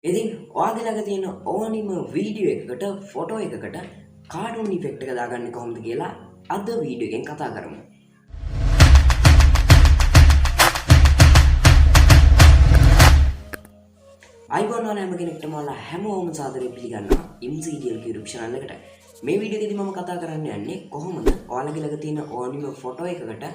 ඉතින් ඔයාගේ ළඟ තියෙන ඕනිම වීඩියෝ එකකට ෆොටෝ එකකට කාටුන් ඉෆෙක්ට් එක දාගන්නේ කොහොමද කියලා අද වීඩියෝ එකෙන් කතා කරමු. අයිබෝන් වල හැම කෙනෙක්ටම හැමෝම සාදරයෙන් පිළිගන්නවා mcdlk YouTube channel එකට. මේ වීඩියෝ එකේදී මම කතා කරන්න යන්නේ කොහොමද ඔයාලගේ ළඟ තියෙන ඕනිම ෆොටෝ එකකට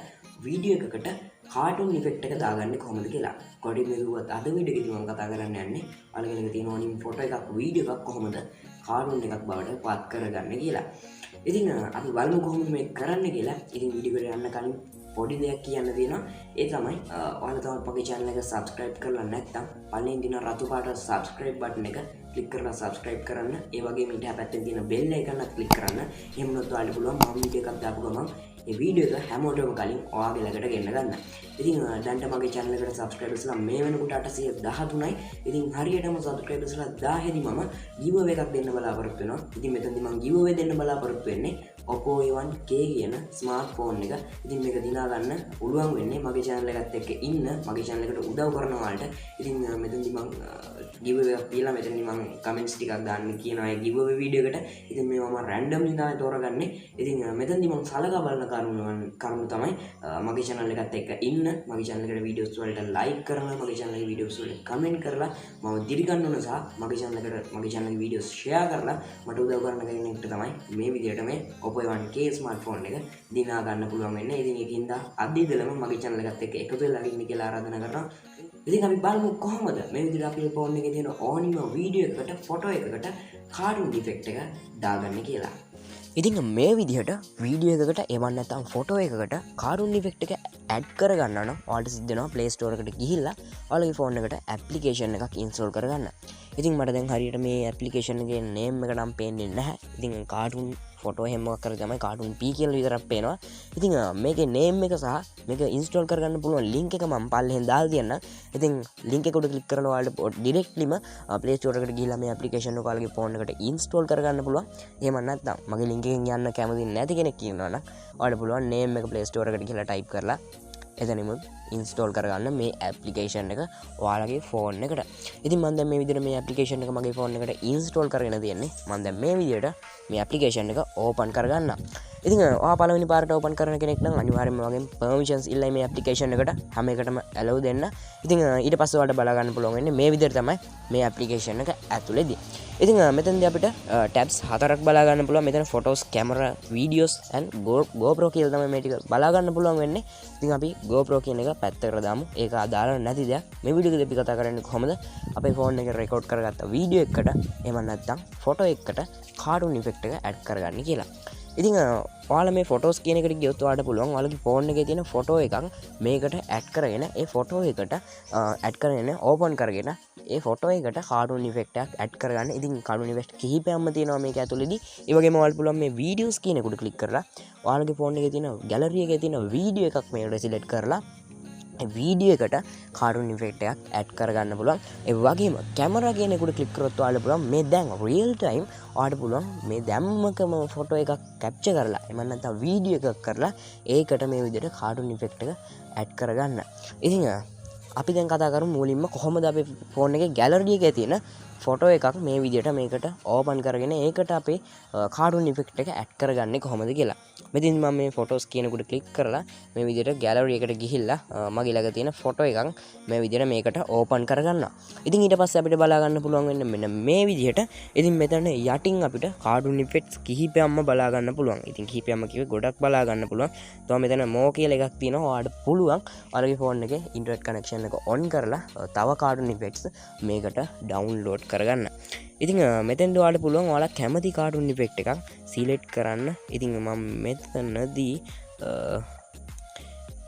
වීඩියෝ එකකට කාටුන් ඉෆෙක්ට් එක දාගන්නේ කොහොමද කියලා. කොටින් මෙදුවත් අද වීඩියෝ එකේදී මම කතා කරන්න යන්නේ ඔයාලගේ ළඟ තියෙන ඕනිම ෆොටෝ එකක් වීඩියෝ එකක් කොහොමද කාටුන් එකක් බවට පත් කරගන්නේ කියලා. ඉතින් අපි බලමු කොහොමද මේක කරන්න කියලා. ඉතින් වීඩියෝ එකට යන්න කලින් පොඩි දෙයක් කියන්න තියෙනවා. ඒ තමයි ඔයාලා තමයි මගේ channel එක subscribe කරලා නැත්නම් පළවෙනි දින රතු පාට subscribe button එක click කරලා subscribe කරන්න. ඒ වගේම ඊට පැත්තේ තියෙන bell icon එක click කරන්න. එහෙම නැත්නම් ඔයාලට පුළුවන් මම වීඩියෝ එකක් දාපු ගමන් මේ වීඩියෝ එක හැමෝටම කලින් ඔයාගේ ළඟට ගෙන්න ගන්න. ඉතින් දැන්ට මගේ channel එකට subscribersලා මේ වෙනකොට 813යි. ඉතින් හරියටම subscribersලා 1000 දී මම giveaway එකක් දෙන්න බලාපොරොත්තු වෙනවා. ඉතින් මෙතනදී මම giveaway දෙන්න බලාපොරොත්තු වෙන්නේ Oppo A1K කියන smartphone එක. ඉතින් මේක දිනා ගන්න පුළුවන් වෙන්නේ මගේ channel එකත් එක්ක ඉන්න මගේ channel එකට උදව් කරන ඔයාලට. ඉතින් මෙතනදී මම giveaway එකක් කියලා මෙතනදී මම comments ටිකක් දාන්න කියනවා ඒ giveaway වීඩියෝ එකට. ඉතින් මේවා මම randomly තමයි තෝරගන්නේ. ඉතින් මෙතනදී මම සලකා බලන කරුණු තමයි මගේ channel එකත් එක්ක ඉන්න මගේ channel එකට videos වලට like කරලා මගේ channel එකේ videos වලට comment කරලා මම දිරිගන්න ඕන සහ මගේ channel එකට මගේ channel එකේ videos share කරලා මට උදව් කරන කෙනෙක්ට තමයි මේ විදිහට මේ Oppo A1K smartphone එක දිනා ගන්න පුළුවන් වෙන්නේ. ඉතින් ඒකින්ද අද ඉඳලම මගේ channel එකත් එක්ක එකතු වෙලා ඉන්න කියලා ආරාධනා කරනවා. ඉතින් අපි බලමු කොහොමද මේ විදිහට අපේ ෆෝන් එකේ තියෙන ඕනිම වීඩියෝ එකකට ෆොටෝ එකකට කාටුන් ඉෆෙක්ට් එක දාගන්නේ කියලා. ඉතින් මේ විදිහට වීඩියෝ එකකට එවන්න නැත්නම් ෆොටෝ එකකට කාටුන් ඉෆෙක්ට් එක ඇඩ් කරගන්න නම් ඔයාලට සිද්ධ වෙනවා Play Store එකට ගිහිල්ලා ඔයාලගේ ෆෝන් එකට ඇප්ලිකේෂන් එකක් ඉන්ස්ටෝල් කරගන්න. ඉතින් මට දැන් හරියට මේ ඇප්ලිකේෂන් එකේ නේම් එක නම් පේන්නේ නැහැ. ඉතින් කාටුන් ෆොටෝ එහෙම මොකක් කරලා තමයි කාටුන් P කියලා විතරක් පේනවා. ඉතින් මේකේ නේම් එක සහ මේක ඉන්ස්ටෝල් කරගන්න පුළුවන් ලින්ක් එක මම පල්ලෙහෙන් දාලා තියන්නම්. ඉතින් ලින්ක් එක උඩ ක්ලික් කරලා ඔයාලට ඩිරෙක්ට්ලිම Play Store එකට ගිහිල්ලා මේ ඇප්ලිකේෂන් එක ඔයාලගේ ෆෝන් එකට ඉන්ස්ටෝල් කරගන්න පුළුවන්. එහෙම නැත්නම් මගේ ලින්ක් එකෙන් යන්න කැමති නැති කෙනෙක් ඉන්නවා නම් ඔයාලට පුළුවන් නේම් එක Play Store එකට ගිහිල්ලා ටයිප් කරලා එතනම ඉන්ස්ටෝල් කරගන්න මේ ඇප්ලිකේෂන් එක ඔයාලගේ ෆෝන් එකට. ඉතින් මම දැන් මේ විදිහට මේ ඇප්ලිකේෂන් එක මගේ ෆෝන් එකට ඉන්ස්ටෝල් කරගෙන තියෙන්නේ. මම දැන් මේ විදිහට මේ ඇප්ලිකේෂන් එක ඕපන් කරගන්නම්. ඉතින් ඔයා පළවෙනි පාරට ඕපන් කරන කෙනෙක් නම් අනිවාර්යයෙන්ම වගේ permissions ඉල්ලයි මේ ඇප්ලිකේෂන් එකට හැම එකටම allow දෙන්න. ඉතින් ඊට පස්සේ ඔයාලට බලා ගන්න පුළුවන් වෙන්නේ මේ විදිහට තමයි මේ ඇප්ලිකේෂන් එක ඇතුළේදී. ඉතින් මෙතනදී අපිට tabs හතරක් බලා ගන්න පුළුවන්. මෙතන photos, camera, videos and GoPro කියලා තමයි මේ ටික බලා ගන්න පුළුවන් වෙන්නේ. ඉතින් අපි GoPro කියන එක පැත්තකට දාමු. ඒක අදාළ නැති දෙයක්. මේ වීඩියෝ එකේදී අපි කතා කරන්නේ කොහොමද අපේ ෆෝන් එකේ රෙකෝඩ් කරගත්ත වීඩියෝ එකකට එහෙම නැත්නම් ෆොටෝ එකකට කාටුන් ඉෆෙක්ට් එක ඇඩ් කරගන්න කියලා. ඉතින් ඔයාලා මේ ෆොටෝස් කියන එකට ගියොත් ඔයාලට පුළුවන් ඔයාලගේ ෆෝන් එකේ තියෙන ෆොටෝ එකක් මේකට ඇඩ් කරගෙන ඒ ෆොටෝ එකට ඇඩ් කරගෙන ඕපන් කරගෙන ඒ ෆොටෝ එකට කාටුන් ඉෆෙක්ට් එකක් ඇඩ් කරගන්න. ඉතින් කාටුන් ඉෆෙක්ට් කිහිපයක්ම තියෙනවා මේක ඇතුළේදී. ඒ වගේම ඔයාලට පුළුවන් මේ වීඩියෝස් කියන එකට ක්ලික් කරලා ඔයාලගේ ෆෝන් එකේ තියෙන ගැලරි එකේ තියෙන වීඩියෝ එකක් මේකට සිලෙක්ට් කරලා වීඩියෝ එකට කාටුන් ඉෆෙක්ට් එකක් ඇඩ් කරගන්න පුළුවන්. ඒ වගේම කැමරා කියන එකට ක්ලික් කරොත් ඔයාලට පුළුවන් මේ දැන් රියල් ටයිම් ඔයාලට පුළුවන් මේ දැම්මකම ෆොටෝ එකක් කැප්චර් කරලා එහෙම නැත්නම් වීඩියෝ එකක් කරලා ඒකට මේ විදිහට කාටුන් ඉෆෙක්ට් එක ඇඩ් කරගන්න. ඉතින් අපි දැන් කතා කරමු මූලින්ම කොහොමද අපේ ෆෝන් එකේ ගැලරි එකේ තියෙන ෆොටෝ එකක් මේ විදිහට මේකට ඕපන් කරගෙන ඒකට අපේ කාටුන් ඉෆෙක්ට් එක ඇඩ් කරගන්නේ කොහොමද කියලා. මෙතින් මම මේ ෆොටෝස් කියනකොට ක්ලික් කරලා මේ විදිහට ගැලරි එකට ගිහිල්ලා මගේ ළඟ තියෙන ෆොටෝ එකක් මේ විදිහට මේකට ඕපන් කරගන්නවා. ඉතින් ඊට පස්සේ අපිට බලා ගන්න පුළුවන් වෙන්නේ මෙන්න මේ විදිහට. ඉතින් මෙතන යටින් අපිට කාටුන් ඉෆෙක්ට්ස් කිහිපයක්ම බලා ගන්න පුළුවන්. ඉතින් කිහිපයක්ම කිව්වේ ගොඩක් බලා ගන්න පුළුවන්. තව මෙතන මෝ කියලා එකක් තියෙනවා. ඔයාලට පුළුවන් ඔයාලගේ ෆෝන් එකේ ඉන්ටර්නෙට් කනෙක්ෂන් එක ඔන් කරලා තව කාටුන් ඉෆෙක්ට්ස් මේකට ඩවුන්ලෝඩ් කරගන්න. ඉතින් මෙතෙන්ට ඔයාලට පුළුවන් ඔයාලා කැමති කාටුන් ඉෆෙක්ට් එකක් සිලෙක්ට් කරන්න. ඉතින් මම මෙතනදී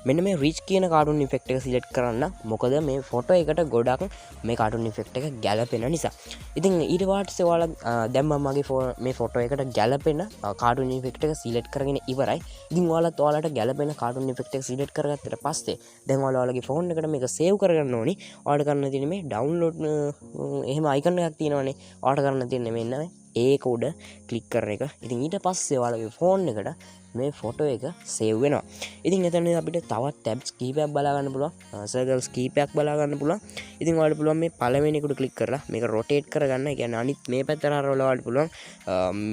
මෙන්න මේ රිච් කියන කාටුන් ඉෆෙක්ට් එක සිලෙක්ට් කරන්න. මොකද මේ ෆොටෝ එකට ගොඩක් මේ කාටුන් ඉෆෙක්ට් එක ගැලපෙන නිසා. ඉතින් ඊට පස්සේ ඔයාලා දැන් මම මගේ මේ ෆොටෝ එකට ගැලපෙන කාටුන් ඉෆෙක්ට් එක සිලෙක්ට් කරගෙන ඉවරයි. ඉතින් ඔයාලට ගැලපෙන කාටුන් ඉෆෙක්ට් එක සිලෙක්ට් කරගත්තට පස්සේ දැන් ඔයාලගේ ෆෝන් එකට මේක සේව් කරගන්න ඕනි. ඔයාලට කරන්න තියෙන්නේ මේ ඩවුන්ලෝඩ් එහෙම අයිකන් එකක් තියෙනවනේ. ඔයාලට කරන්න තියෙන්නේ මෙන්න මේ ඒක උඩ ක්ලික් කරන එක. ඉතින් ඊට පස්සේ ඔයාලගේ ෆෝන් එකට මේ ෆොටෝ එක සේව් වෙනවා. ඉතින් එතන අපිට තවත් ටැබ්ස් කීපයක් බලා ගන්න පුළුවන්. සර්කල්ස් කීපයක් බලා ගන්න පුළුවන්. ඉතින් ඔයාලට පුළුවන් මේ පළවෙනි එකට ක්ලික් කරලා මේක රොටේට් කරගන්න. ඒ කියන්නේ අනිත් මේ පැත්තට හරවලා ඔයාලට පුළුවන්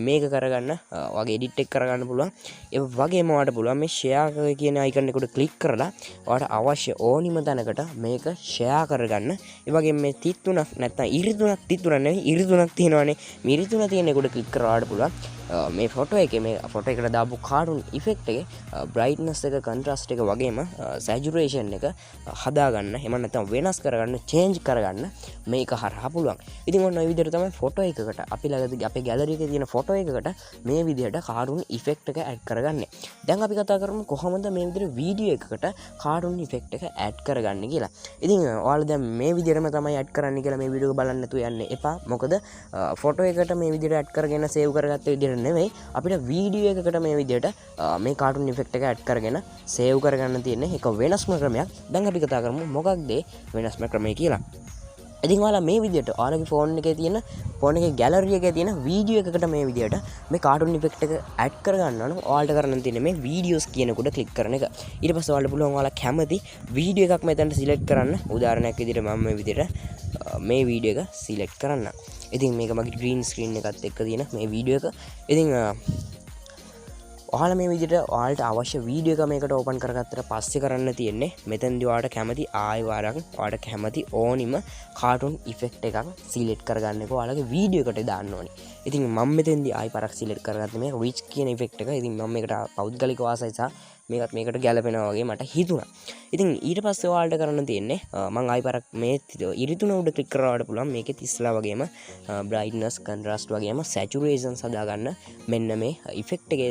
මේක කරගන්න. ඔයාගේ එඩිට් එක කරගන්න පුළුවන්. ඒ වගේම ඔයාලට පුළුවන් මේ ෂෙයා කියන අයිකන් එකට ක්ලික් කරලා ඔයාලට අවශ්‍ය ඕනිම තැනකට මේක ෂෙයා කරගන්න. ඒ වගේම මේ තිත් තුනක් නැත්නම් ඉරි තුනක් නෙවෙයි ඉරි තුනක් තියෙනවානේ. මේ ඉරි තුන තියෙන එකට ක්ලික් කරලා ඔයාලට පුළුවන් මේ ෆොටෝ එකේ මේ ෆොටෝ එකට දාපු කාටුන් ඉෆෙක්ට් එකේ බ්‍රයිට්නස් එක කන්ට්‍රාස්ට් එක වගේම සැචුරේෂන් එක හදාගන්න එහෙම නැත්නම් වෙනස් කරගන්න චේන්ජ් කරගන්න මේක හරහා පුළුවන්. ඉතින් ඔන්න ඔය විදිහට තමයි ෆොටෝ එකකට අපි ළඟදී අපේ ගැලරි එකේ තියෙන ෆොටෝ එකකට මේ විදිහට කාටුන් ඉෆෙක්ට් එක ඇඩ් කරගන්නේ. දැන් අපි කතා කරමු කොහොමද මේ විදිහට වීඩියෝ එකකට කාටුන් ඉෆෙක්ට් එක ඇඩ් කරගන්නේ කියලා. ඉතින් ඔයාලා දැන් මේ විදිහටම තමයි ඇඩ් කරන්න කියලා මේ වීඩියෝ එක බලන්න නැතුව යන්න එපා. මොකද ෆොටෝ එකට මේ විදිහට ඇඩ් කරගෙන සේව් කරගත්ත විදිහට නෙවෙයි අපිට වීඩියෝ එකකට මේ විදිහට මේ කාටුන් ඉෆෙක්ට් එක ඇඩ් කරගෙන සේව් කරගන්න තියෙන්නේ ඒක වෙනස්ම ක්‍රමයක්. දැන් අපි කතා කරමු මොකක්ද වෙනස්ම ක්‍රමය කියලා. ඉතින් ඔයාලා මේ විදිහට ඔයාලගේ ෆෝන් එකේ තියෙන ෆෝන් එකේ ගැලරි එකේ තියෙන වීඩියෝ එකකට මේ විදිහට මේ කාටුන් ඉෆෙක්ට් එක ඇඩ් කරගන්න නම් ඔයාලට කරන්න තියෙන්නේ මේ වීඩියෝස් කියන කොට ක්ලික් කරන එක. ඊට පස්සේ ඔයාලට පුළුවන් ඔයාලා කැමති වීඩියෝ එකක් මෙතනට සිලෙක්ට් කරන්න. උදාහරණයක් විදිහට මම මේ විදිහට මේ වීඩියෝ එක සිලෙක්ට් කරන්න. ඉතින් මේක මගේ ග්‍රීන් ස්ක්‍රීන් එකත් එක්ක තියෙන මේ වීඩියෝ එක. ඉතින් ඔයාලා මේ විදිහට ඔයාලට අවශ්‍ය වීඩියෝ එක මේකට ඕපන් කරගත්තට පස්සේ කරන්න තියෙන්නේ මෙතනදී ඔයාලට කැමති ආයෙ වරක් ඔයාලට කැමති ඕනිම කාටුන් ඉෆෙක්ට් එකක් සිලෙක්ට් කරගන්න එක ඔයාලගේ වීඩියෝ එකට දාන්න ඕනේ. ඉතින් මම මෙතෙන්දී ආයෙ පරක් සිලෙක්ට් කරගත්තේ මේ රිච් කියන ඉෆෙක්ට් එක. ඉතින් මම මේකට පෞද්ගලික වාසයි සහ මේකට ගැලපෙනවා වගේ මට හිතුණා. ඉතින් ඊට පස්සේ ඔයාලට කරන්න තියෙන්නේ මම ආයෙ පරක් මේ ඉරිතුන උඩ ක්ලික් කරාට පුළුවන් මේකෙත් ඉස්ලා වගේම බ්‍රයිට්නස් කන්ට්‍රාස්ට් වගේම සැචුරේෂන්ස් හදාගන්න මෙන්න මේ ඉෆෙක්ට් එකේ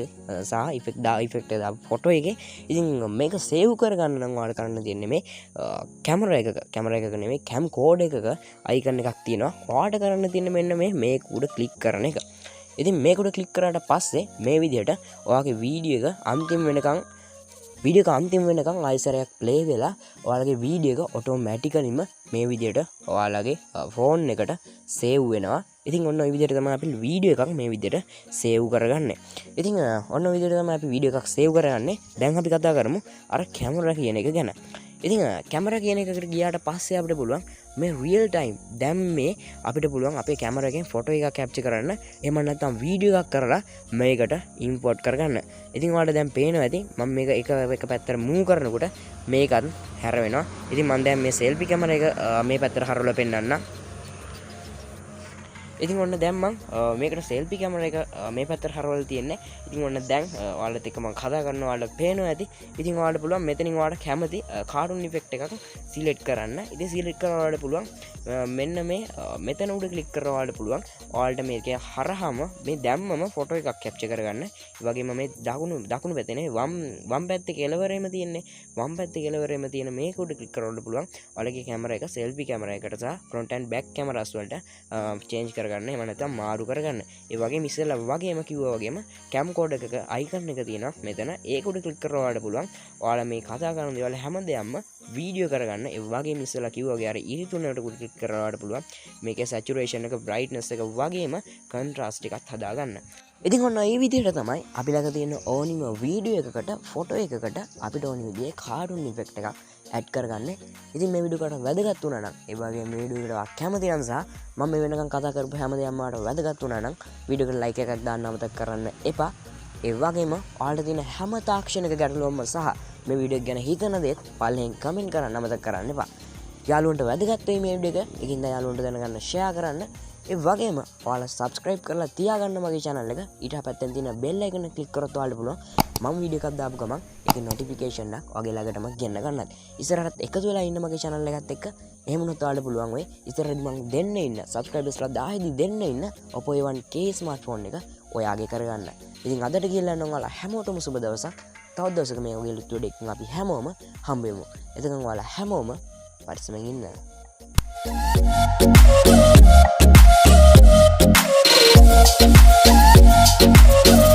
සහ ඉෆෙක්ට් එක ෆොටෝ එකේ. ඉතින් මේක සේව් කරගන්න නම් ඔයාලට කරන්න තියෙන්නේ මේ කැමරා එකක නෙමෙයි කැම් කෝඩ් එකක අයිකන් එකක් තියෙනවා. ඔයාලට කරන්න තියෙන්නේ මෙන්න මේක උඩ ක්ලික් කරන එක. ඉතින් මේක උඩ ක්ලික් කරාට පස්සේ මේ විදිහට ඔයාගේ වීඩියෝ එක අන්තිම වෙනකන් ආයෙසරයක් ප්ලේ වෙලා ඔයාලගේ වීඩියෝ එක ඔටෝමැටිකලිම මේ විදිහට ඔයාලගේ ෆෝන් එකට සේව් වෙනවා. ඉතින් ඔන්න ඔය විදිහට තමයි අපි වීඩියෝ එකක් මේ විදිහට සේව් කරගන්නේ. ඉතින් ඔන්න ඔය විදිහට තමයි අපි වීඩියෝ එකක් සේව් කරගන්නේ. දැන් අපි කතා කරමු අර කැමරා කියන එක ගැන. ඉතින් කැමරා කියන එකට ගියාට පස්සේ අපිට පුළුවන් මේ රියල් ටයිම් දැන් මේ අපිට පුළුවන් අපේ කැමරා එකෙන් ෆොටෝ එකක් කැප්චර් කරන්න. එහෙම නැත්නම් වීඩියෝ එකක් කරලා මේකට ඉම්පෝට් කරගන්න. ඉතින් ඔයාලට දැන් පේනවා ඇති මම මේක එක පැත්තට මූව් කරනකොට මේකත් හැරෙනවා. ඉතින් මම දැන් මේ සෙල්ෆි කැමරා එක මේ පැත්තට හරවලා පෙන්නන්නම්. ඉතින් ඔන්න දැන් මම මේකට සෙල්ෆි කැමරා එක මේ පැත්තට හරවලා තියෙන්නේ. ඉතින් ඔන්න දැන් ඔයාලත් එක්ක මම කතා කරනවා ඔයාලට පේනවා ඇති. ඉතින් ඔයාලට පුළුවන් මෙතනින් ඔයාලට කැමති කාටුන් ඉෆෙක්ට් එකක් සිලෙක්ට් කරන්න. ඉතින් සිලෙක්ට් කරලා ඔයාලට පුළුවන් මෙන්න මේ මෙතන උඩ ක්ලික් කරලා ඔයාලට පුළුවන් ඔයාලට මේකේ හරහාම මේ දැම්මම ෆොටෝ එකක් කැප්චර් කරගන්න. ඒ වගේම මේ දකුණු පැත්තේ නේ වම් පැත්තේ කෙළවරේම තියෙන්නේ. වම් පැත්තේ කෙළවරේම තියෙන මේක උඩ ක්ලික් කරලා පුළුවන් ඔයාලගේ කැමරා එක සෙල්ෆි කැමරා එකට සහ ෆ්‍රන්ට් ඇන්ඩ් බෑක් කැමරාස් වලට චේන්ජ් කරගන්න. එහෙම නැත්නම් මාරු කරගන්න. ඒ වගේම ඉස්සෙල්ලා වගේම කිව්වා වගේම කැම් කෝඩ් එකක අයිකන් එක තියෙනවා මෙතන. ඒක උඩ ක්ලික් කරලා ඔයාලට පුළුවන් ඔයාලා මේ කතා කරන දේවල් හැමදේම වීඩියෝ කරගන්න. ඒ වගේම ඉස්සෙල්ලා කිව්වා වගේ අර ඉරි තුනට උඩ ක්ලික් කරලා ඔයාලට පුළුවන් මේකේ සැචුරේෂන් එක බ්‍රයිට්නස් එක වගේම කන්ට්‍රාස්ට් එකත් හදාගන්න. ඉතින් ඔන්න ඒ විදිහට තමයි අපි ළඟ තියෙන ඕනිම වීඩියෝ එකකට ෆොටෝ එකකට අපිට ඕනි විදිහේ කාටුන් ඉෆෙක්ට් එකක් ඇඩ් කරගන්න. ඉතින් මේ වීඩියෝ එකට වැදගත් වුණා නම් ඒ වගේම මේ වීඩියෝ එකට කැමති නම් සහ මම මේ වෙනකන් කතා කරපු හැමදේම ඔයාලට වැදගත් වුණා නම් වීඩියෝ එකට ලයික් එකක් දාන්න අමතක කරන්න එපා. ඒ වගේම ඔයාලට තියෙන හැම තාක්ෂණික ගැටලුවක්ම සහ මේ වීඩියෝ එක ගැන හිතන දේත් පල්ලෙන් කමෙන්ට් කරන්න අමතක කරන්න එපා. යාළුවන්ට වැදගත් වෙයි මේ වීඩියෝ එක. ඒකින්ද යාළුවන්ට දැනගන්න ෂෙයා කරන්න. ඒ වගේම ඔයාලා subscribe කරලා තියාගන්න මගේ channel එක. ඊට පැත්තෙන් තියෙන bell icon එක click කරොත් ඔයාලට පුළුවන් මම වීඩියෝ එකක් දාපු ගමන් ඒකේ notification එකක් ඔයාගේ ළඟටම ගෙන්න ගන්නත්. ඉස්සරහට එකතු වෙලා ඉන්න මගේ channel එකත් එක්ක එහෙම වුණොත් ඔයාලට පුළුවන් වෙයි ඉස්සරහදී මම දෙන්න ඉන්න subscribersලා 1000 දෙන්න ඉන්න Oppo A1K smartphone එක ඔයාගේ කරගන්න. ඉතින් අදට කියලා නම් ඔයාලා හැමෝටම සුබ දවසක්. තවත් දවසක මේ වගේ ලුටු දෙකකින් අපි හැමෝම හම්බ වෙමු. එතකන් ඔයාලා හැමෝම පරිස්සමෙන් ඉන්න. We'll be right back.